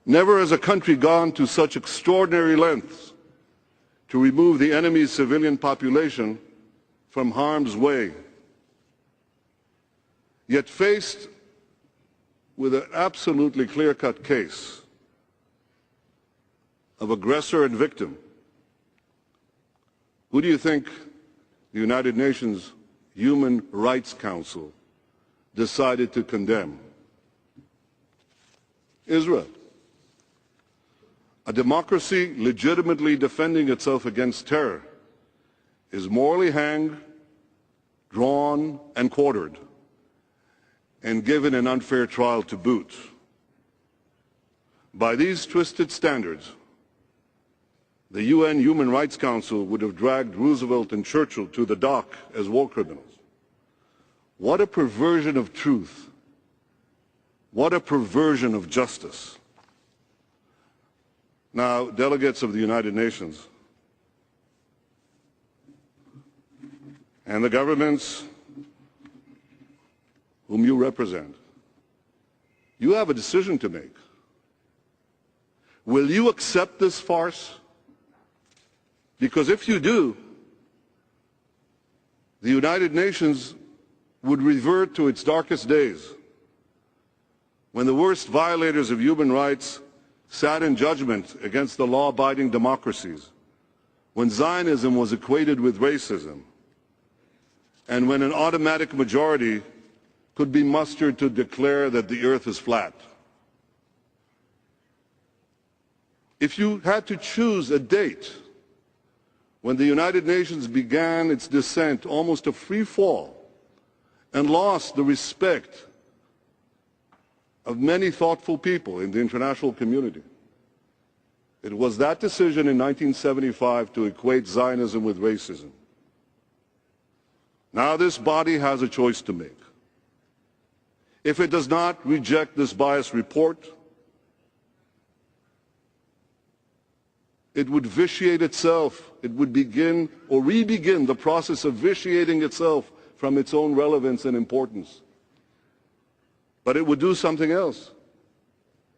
Never has a country gone to such extraordinary lengths to remove the enemy's civilian population from harm's way. Yet faced with an absolutely clear-cut case of aggressor and victim, who do you think the United Nations Human Rights Council decided to condemn? Israel. A democracy legitimately defending itself against terror is morally hanged, drawn, and quartered, and given an unfair trial to boot. By these twisted standards, the UN Human Rights Council would have dragged Roosevelt and Churchill to the dock as war criminals. What a perversion of truth. What a perversion of justice. Now, delegates of the United Nations and the governments whom you represent, you have a decision to make. Will you accept this farce? Because if you do, the United Nations would revert to its darkest days, when the worst violators of human rights sat in judgment against the law-abiding democracies, when Zionism was equated with racism, and when an automatic majority could be mustered to declare that the earth is flat. If you had to choose a date when the United Nations began its descent, almost a free fall, and lost the respect of many thoughtful people in the international community, it was that decision in 1975 to equate Zionism with racism. Now this body has a choice to make. If it does not reject this biased report, it would vitiate itself. It would begin or re-begin the process of vitiating itself from its own relevance and importance. But it would do something else.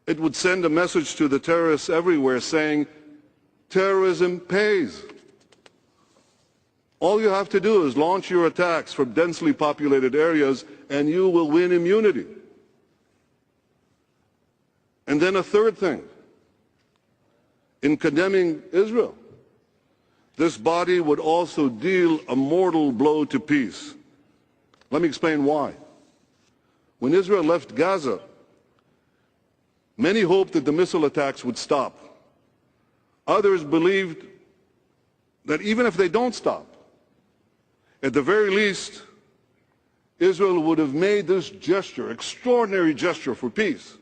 It would send a message to the terrorists everywhere saying, terrorism pays. All you have to do is launch your attacks from densely populated areas and you will win immunity. And then a third thing. In condemning Israel, this body would also deal a mortal blow to peace. Let me explain why. When Israel left Gaza, many hoped that the missile attacks would stop. Others believed that even if they don't stop, at the very least, Israel would have made this gesture, extraordinary gesture for peace.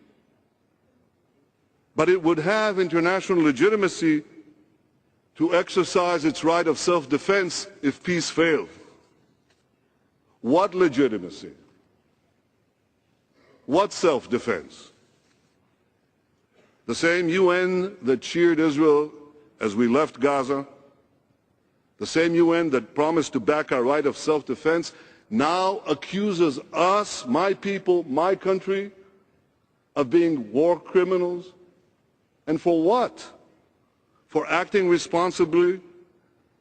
But it would have international legitimacy to exercise its right of self-defense if peace failed. What legitimacy? What self-defense? The same UN that cheered Israel as we left Gaza, the same UN that promised to back our right of self-defense, now accuses us, my people, my country, of being war criminals. And for what? For acting responsibly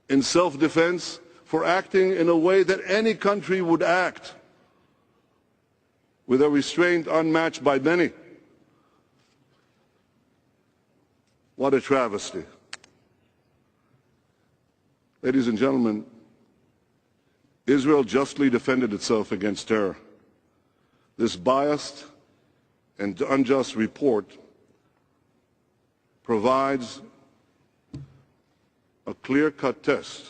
in self-defense, for acting in a way that any country would act, with a restraint unmatched by many. What a travesty. Ladies and gentlemen, Israel justly defended itself against terror. This biased and unjust report provides a clear-cut test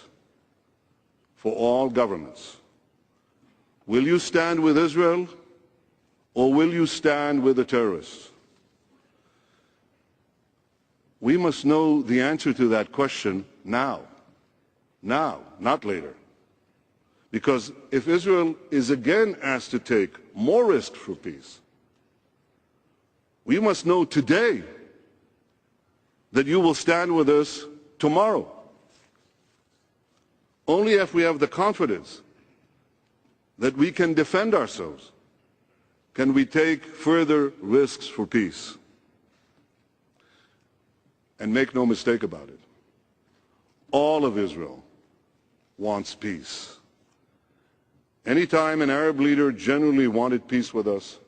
for all governments. Will you stand with Israel, or will you stand with the terrorists? We must know the answer to that question now. Now, not later. Because if Israel is again asked to take more risk for peace, we must know today that you will stand with us tomorrow. Only if we have the confidence that we can defend ourselves can we take further risks for peace. And make no mistake about it, all of Israel wants peace. Anytime an Arab leader genuinely wanted peace with us,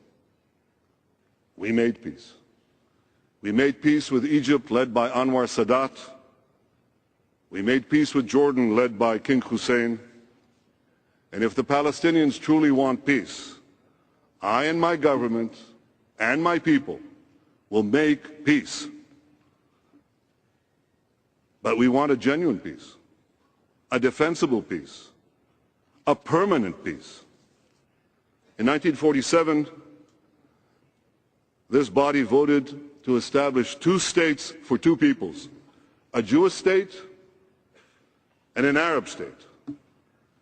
we made peace. We made peace with Egypt, led by Anwar Sadat. We made peace with Jordan, led by King Hussein. And if the Palestinians truly want peace, I and my government and my people will make peace. But we want a genuine peace, a defensible peace, a permanent peace. In 1947, this body voted to establish 2 states for 2 peoples, a Jewish state and an Arab state.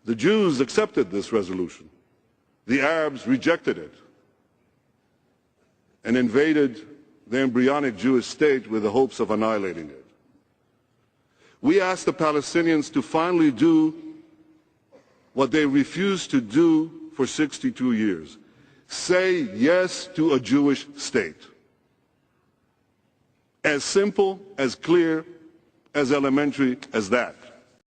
The Jews accepted this resolution. The Arabs rejected it and invaded the embryonic Jewish state with the hopes of annihilating it. We asked the Palestinians to finally do what they refused to do for 62 years. Say yes to a Jewish state. As simple, as clear, as elementary as that.